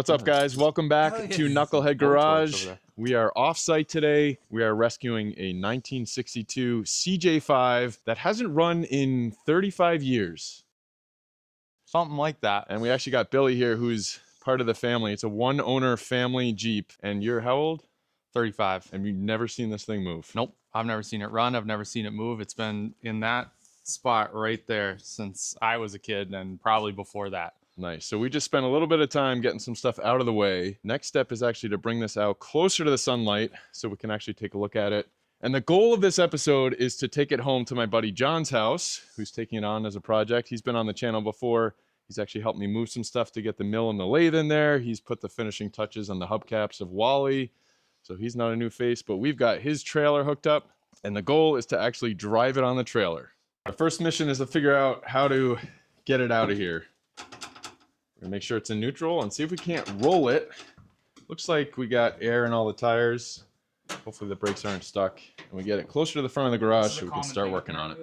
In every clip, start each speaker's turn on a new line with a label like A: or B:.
A: What's up, guys? Welcome back to Knucklehead Garage. We are off-site today. We are rescuing a 1962 CJ-5 that hasn't run in 35 years.
B: Something like that.
A: And we actually got Billy here, who's part of the family. It's a one-owner family Jeep. And you're how old?
B: 35.
A: And you've never seen this thing move?
B: Nope. I've never seen it run. I've never seen it move. It's been in that spot right there since I was a kid and probably before that.
A: Nice. So we just spent a little bit of time getting some stuff out of the way. Next step is actually to bring this out closer to the sunlight so we can actually take a look at it. And the goal of this episode is to take it home to my buddy John's house, who's taking it on as a project. He's been on the channel before. He's actually helped me move some stuff to get the mill and the lathe in there. He's put the finishing touches on the hubcaps of Wally. So he's not a new face, but we've got his trailer hooked up. And the goal is to actually drive it on the trailer. Our first mission is to figure out how to get it out of here. We're gonna make sure it's in neutral and see if we can't roll it. Looks like we got air in all the tires. Hopefully the brakes aren't stuck. And we get it closer to the front of the garage so we can start working on it.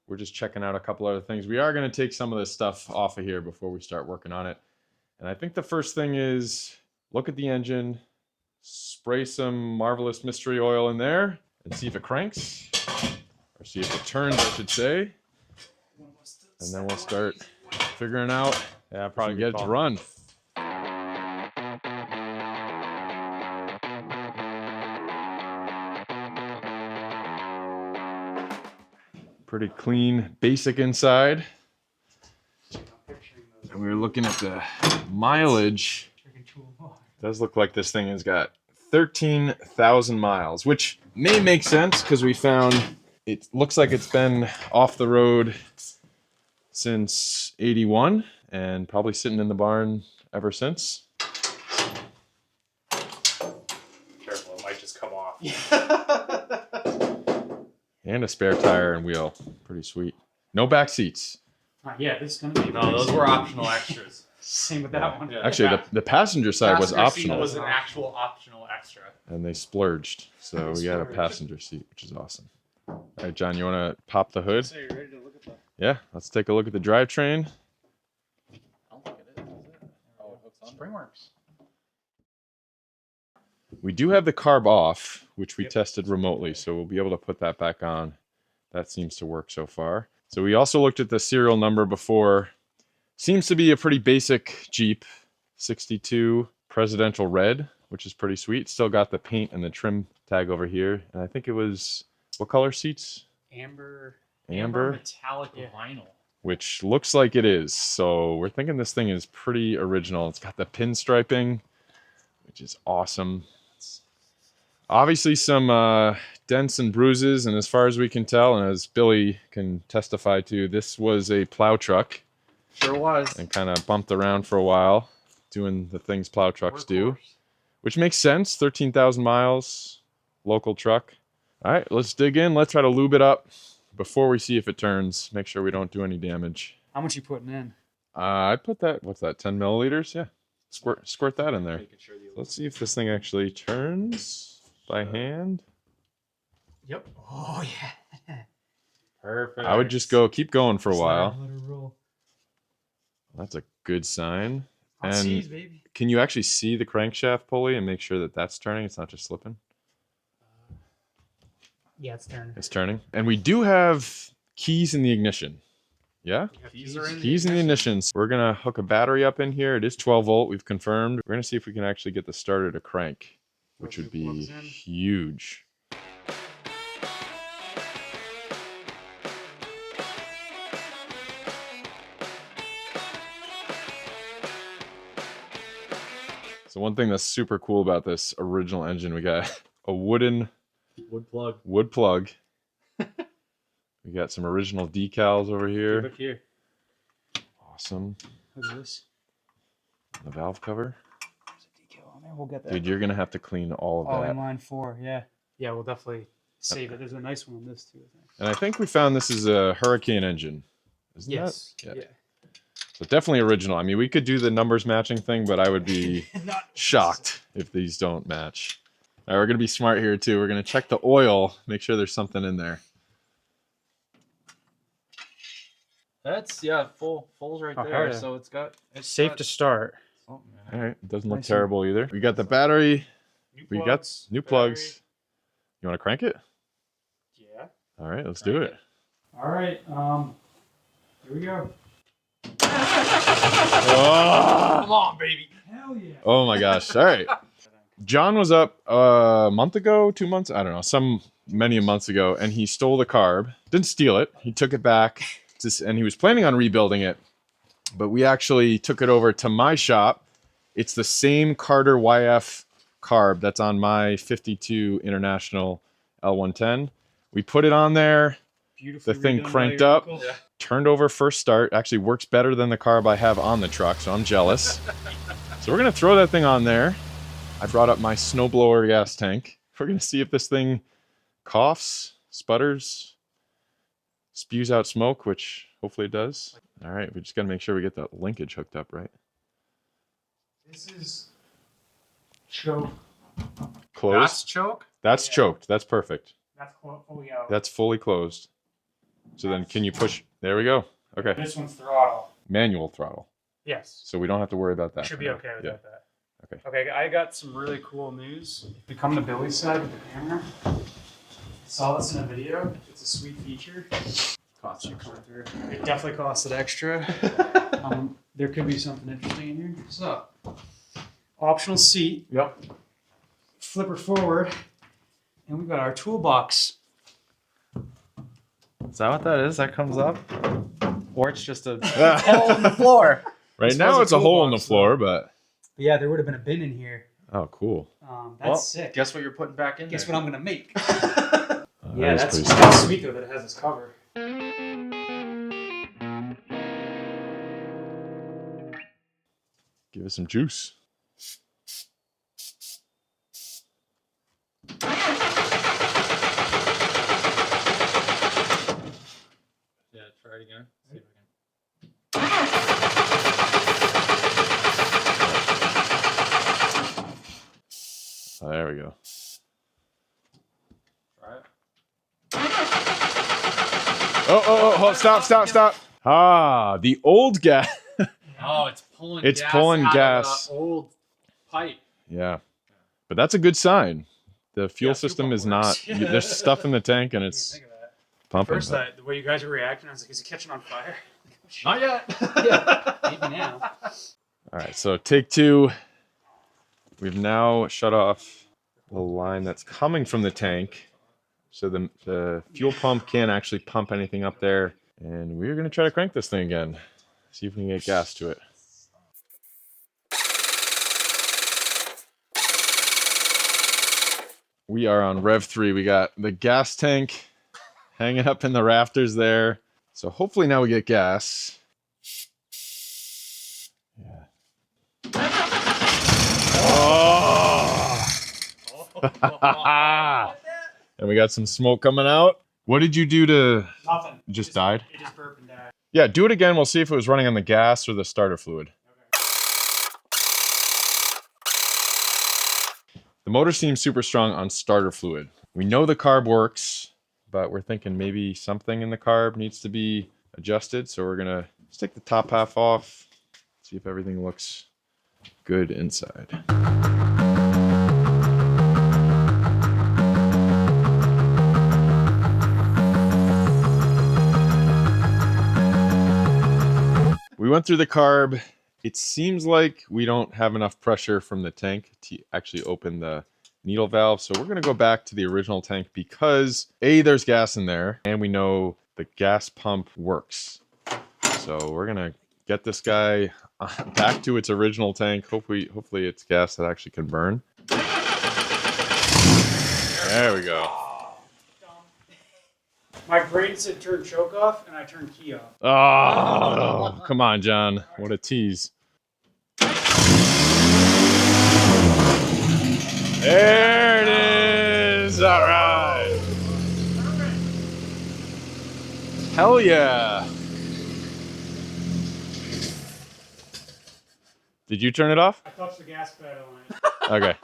A: We're just checking out a couple other things. We are going to take some of this stuff off of here before we start working on it. And I think the first thing is look at the engine, spray some Marvelous Mystery Oil in there and see if it cranks, or see if it turns, I should say. And then we'll start figuring out probably get it to run. Pretty clean, basic inside. And we were looking at the mileage. It does look like this thing has got 13,000 miles, which may make sense because we found it looks like it's been off the road since 81 and probably sitting in the barn ever since.
C: Careful, it might just come off.
A: And a spare tire and wheel. Pretty sweet. No back seats.
C: Yeah, this is going to be...
B: No, those were optional extras.
C: Same with that one.
B: Yeah,
A: Actually, the passenger side was optional.
B: Seat was an actual optional extra.
A: And they splurged. So we got a passenger seat, which is awesome. All right, John, you want to pop the hood?
C: So you're ready to look at the...
A: Yeah, let's take a look at the drivetrain.
B: I don't think it is it? Oh, it hooks on.
C: Spring works.
A: We do have the carb off, which we tested remotely, so we'll be able to put that back on. That seems to work so far. So we also looked at the serial number before. Seems to be a pretty basic Jeep, 62 Presidential Red, which is pretty sweet. Still got the paint and the trim tag over here. And I think it was, what color seats?
C: Amber
B: Metallic vinyl.
A: Which looks like it is. So we're thinking this thing is pretty original. It's got the pinstriping, which is awesome. Obviously some dents and bruises, and as far as we can tell, and as Billy can testify to, this was a plow truck.
B: Sure was.
A: And kind of bumped around for a while, doing the things plow trucks do. Which makes sense, 13,000 miles, local truck. All right, let's dig in. Let's try to lube it up before we see if it turns. Make sure we don't do any damage.
C: How much you putting in?
A: I put that, what's that, 10 milliliters? Yeah, squirt that in there. Let's see if this thing actually turns by hand.
C: Yep. Oh, yeah.
B: Perfect.
A: I would just keep going for a while.
C: Let her roll.
A: That's a good sign.
C: On
A: And
C: C's, baby.
A: can you actually see the crankshaft pulley and make sure that that's turning? It's not just slipping.
C: Yeah, it's turning.
A: It's turning. And we do have keys in the ignition. Yeah?
B: Keys are in
A: Keys in the ignition. So we're going to hook a battery up in here. It is 12 volt. We've confirmed. We're going to see if we can actually get the starter to crank, which would be huge. So one thing that's super cool about this original engine, we got a wood plug. We got some original decals over here.
C: Look here.
A: Awesome.
C: Look at this.
A: The valve cover.
C: There's a decal on there. We'll get that.
A: Dude, you're going to have to clean all of
C: Oh,
A: that.
C: inline 4. Yeah. Yeah, we'll definitely save it. There's a nice one on this too, I think.
A: And I think we found this is a Hurricane engine. Isn't
C: Yes.
A: that?
C: Yeah.
A: So definitely original. I mean, we could do the numbers matching thing, but I would be shocked if these don't match. All right, we're going to be smart here too. We're going to check the oil, make sure there's something in there.
B: That's full's right
C: Oh,
B: there.
C: yeah.
B: So it's
C: Safe to start.
B: Oh,
A: All right, it doesn't look
C: Nice and-
A: terrible either. We got the battery.
C: New
A: We got
C: plugs,
A: new
C: battery.
A: plugs. You want to crank it?
C: Yeah.
A: All right, let's do
B: Crank
A: it.
C: All right. Here we go.
A: Oh!
B: Come on, baby.
C: Hell yeah.
A: Oh my gosh. All right. John was up a month ago, 2 months, I don't know, many months ago, and he stole the carb. Didn't steal it. He took it back, and he was planning on rebuilding it. But we actually took it over to my shop. It's the same Carter YF carb that's on my 52 International L110. We put it on there.
C: Beautifully
A: The thing
C: redone by
A: cranked
C: your
A: up.
C: uncle.
B: Yeah.
A: Turned over first start. Actually works better than the carb I have on the truck, so I'm jealous. So we're going to throw that thing on there. I brought up my snowblower gas tank. We're going to see if this thing coughs, sputters, spews out smoke, which hopefully it does. All right, we just got to make sure we get the linkage hooked up, right?
C: This is choke.
A: Closed.
B: That's choke.
A: That's
C: Yeah.
A: choked. That's perfect.
C: That's fully out.
A: That's fully closed. So then can you push? There we go. Okay.
C: This one's throttle.
A: Manual throttle.
C: Yes.
A: So we don't have to worry about that.
C: Should
A: for
C: be
A: now.
C: okay
A: Yeah.
C: without that.
A: Okay.
C: Okay, I got some really cool news. If you come to Billy's side with the camera, saw this in a video. It's a sweet feature.
B: Cost
C: Should come through. It definitely costed extra. There could be something interesting in here. So, optional seat.
B: Yep.
C: Flipper forward, and we've got our toolbox.
B: Is that what that is? That comes up, or it's just a
A: Right
B: hole in the floor?
C: This
A: now
C: was
A: it's
C: a
A: a hole in the
C: toolbox,
A: floor, but
C: But yeah, there would have been a bin in here.
A: oh, cool.
C: That's
B: Well,
C: sick.
B: Guess what you're putting back in
C: Guess
B: there?
C: what I'm gonna make?
A: That
C: Yeah,
A: is
C: that's
A: pretty sweet.
C: sweet though that it has this cover.
A: Give us some juice.
B: Yeah, try it again. See if we can.
A: Oh, there we go.
B: Try it.
A: Oh, stop. Ah, the old gas.
B: Oh, it's pulling.
A: It's
B: gas
A: pulling
B: out
A: gas.
B: Of the old pipe.
A: Yeah. But that's a good sign. The fuel
B: Yeah, fuel
A: system
B: pump
A: is not,
B: works.
A: there's stuff in the tank and it's
C: Think of that.
A: pumping.
C: First, the way you guys are reacting, I was like, "Is it catching on fire?"
B: Not yet.
C: Yeah, maybe now.
A: All right, so take two. We've now shut off the line that's coming from the tank. So the fuel pump can't actually pump anything up there. And we're going to try to crank this thing again. See if we can get gas to it. We are on Rev 3. We got the gas tank hanging up in the rafters there. So hopefully now we get gas. Yeah. Oh! And we got some smoke coming out. What did you do to...
C: Nothing.
A: It just died?
C: It just burped and died.
A: Yeah, do it again. We'll see if it was running on the gas or the starter fluid. The motor seems super strong on starter fluid. We know the carb works, but we're thinking maybe something in the carb needs to be adjusted. So we're gonna just take the top half off, see if everything looks good inside. We went through the carb. It seems like we don't have enough pressure from the tank to actually open the needle valve. So we're going to go back to the original tank because A, there's gas in there and we know the gas pump works. So we're going to get this guy back to its original tank. Hopefully it's gas that actually can burn. There we go.
C: My brain said turn choke off, and I turned key off.
A: Oh, come on, John. What a tease. There it is. All right. Hell yeah. Did you turn it off?
C: I touched the gas pedal on it.
A: Okay.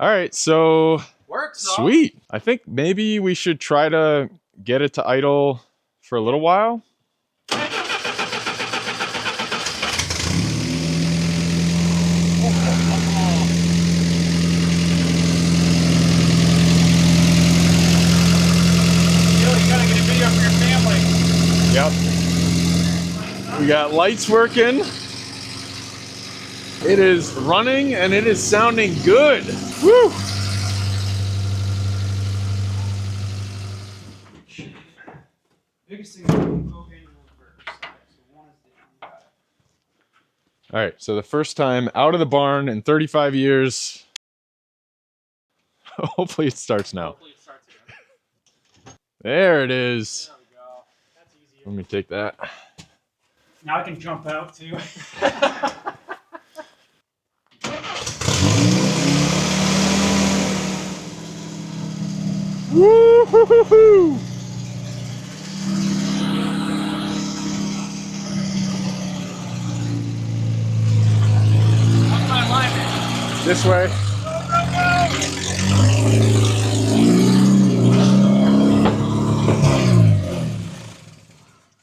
A: All right, so
B: Works.
A: sweet. I think maybe we should try to get it to idle for a little while.
C: You gotta get a video for your family.
A: Yep. We got lights working. It is running and it is sounding good. Woo!
C: Biggest thing is propane first. So one is the
A: All right, so the first time out of the barn in 35 years. Hopefully it starts now.
C: Hopefully it starts again.
A: There it is.
C: There we go. That's easier.
A: Let me take that.
C: Now I can jump out too.
A: Woo-hoo-hoo-hoo!
C: What's my alignment?
A: This way.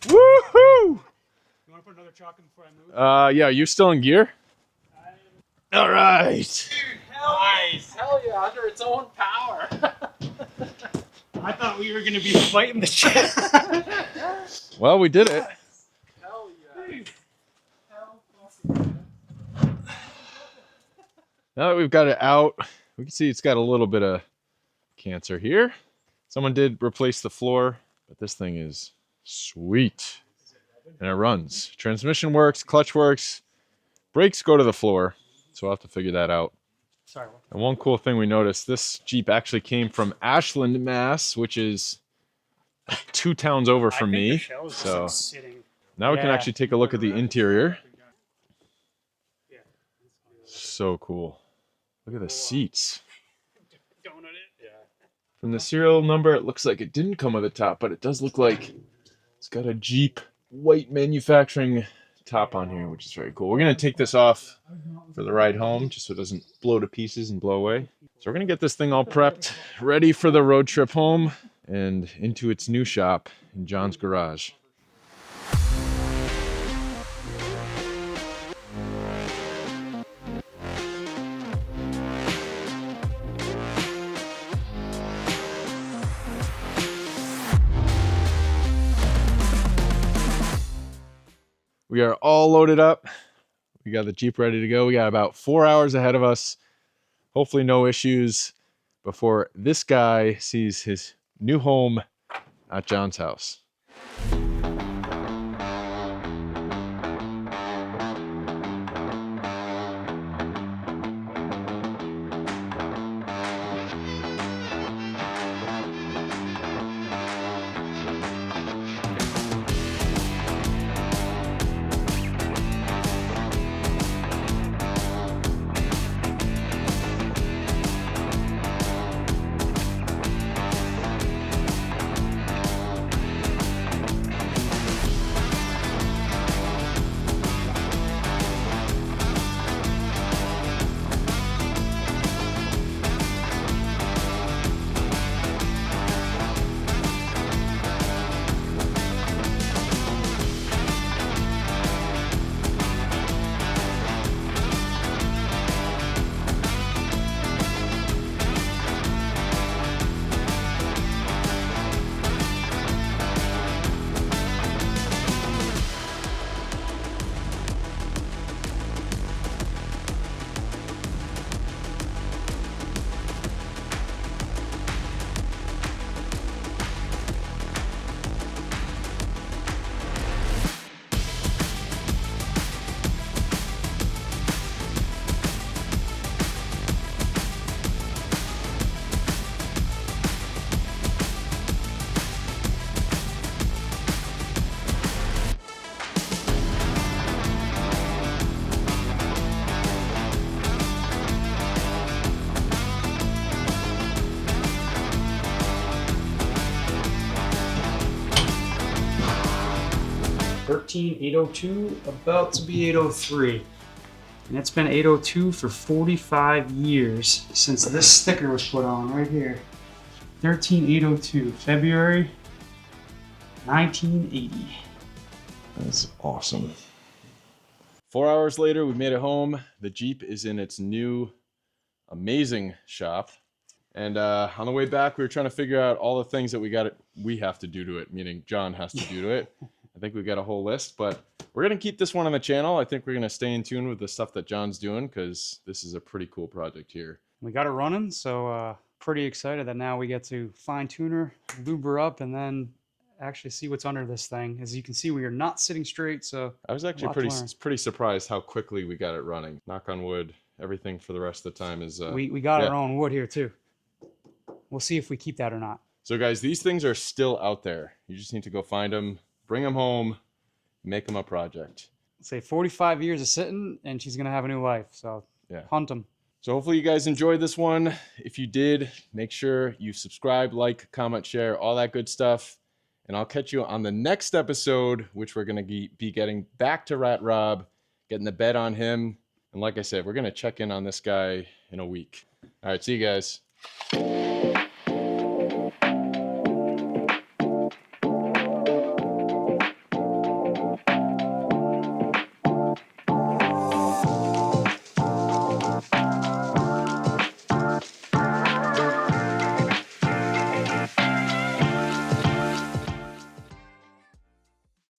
A: Woohoo!
C: You want to put another chalk in before I move?
A: Yeah, you still in gear? All right.
C: Nice.
B: Hell yeah, under its own power.
C: I thought we were gonna be fighting the shit.
A: Well, we did it.
B: Hell yeah.
A: Now that we've got it out, we can see it's got a little bit of cancer here. Someone did replace the floor, but this thing is sweet. And it runs. Transmission works, clutch works, brakes go to the floor. So we'll have to figure that out.
C: Sorry.
A: And one cool thing we noticed, this Jeep actually came from Ashland, Mass, which is like 2 towns over from me. So
C: Sitting.
A: now we can
C: Yeah.
A: actually take a look at the interior. So cool. Look at the seats.
C: Donut it. Yeah.
A: From the serial number, it looks like it didn't come with a top, but it does look like it's got a Jeep white manufacturing top on here, which is very cool. We're going to take this off for the ride home just so it doesn't blow to pieces and blow away. So we're going to get this thing all prepped, ready for the road trip home and into its new shop in John's garage. We are all loaded up. We got the Jeep ready to go. We got about 4 hours ahead of us. Hopefully no issues before this guy sees his new home at John's house.
C: 13 802, about to be 803. And it's been 802 for 45 years since this sticker was put on right here. 13 802, February 1980.
A: That's awesome. 4 hours later, we made it home. The Jeep is in its new amazing shop. And on the way back, we were trying to figure out all the things that we have to do to it, meaning John has to do to it. I think we've got a whole list, but we're going to keep this one on the channel. I think we're going to stay in tune with the stuff that John's doing because this is a pretty cool project here.
C: We got it running, so pretty excited that now we get to fine tune her, lube her up, and then actually see what's under this thing. As you can see, we are not sitting straight, so
A: I was actually pretty surprised how quickly we got it running. Knock on wood, everything for the rest of the time is...
C: we got our own wood here too. We'll see if we keep that or not.
A: So guys, these things are still out there. You just need to go find them, bring them home, make them a project.
C: Say 45 years of sitting, and she's gonna have a new life. So yeah, hunt them.
A: So hopefully you guys enjoyed this one. If you did, make sure you subscribe, like, comment, share, all that good stuff. And I'll catch you on the next episode, which we're going to be getting back to Rat Rob, getting the bed on him. And like I said, we're going to check in on this guy in a week. All right, see you guys.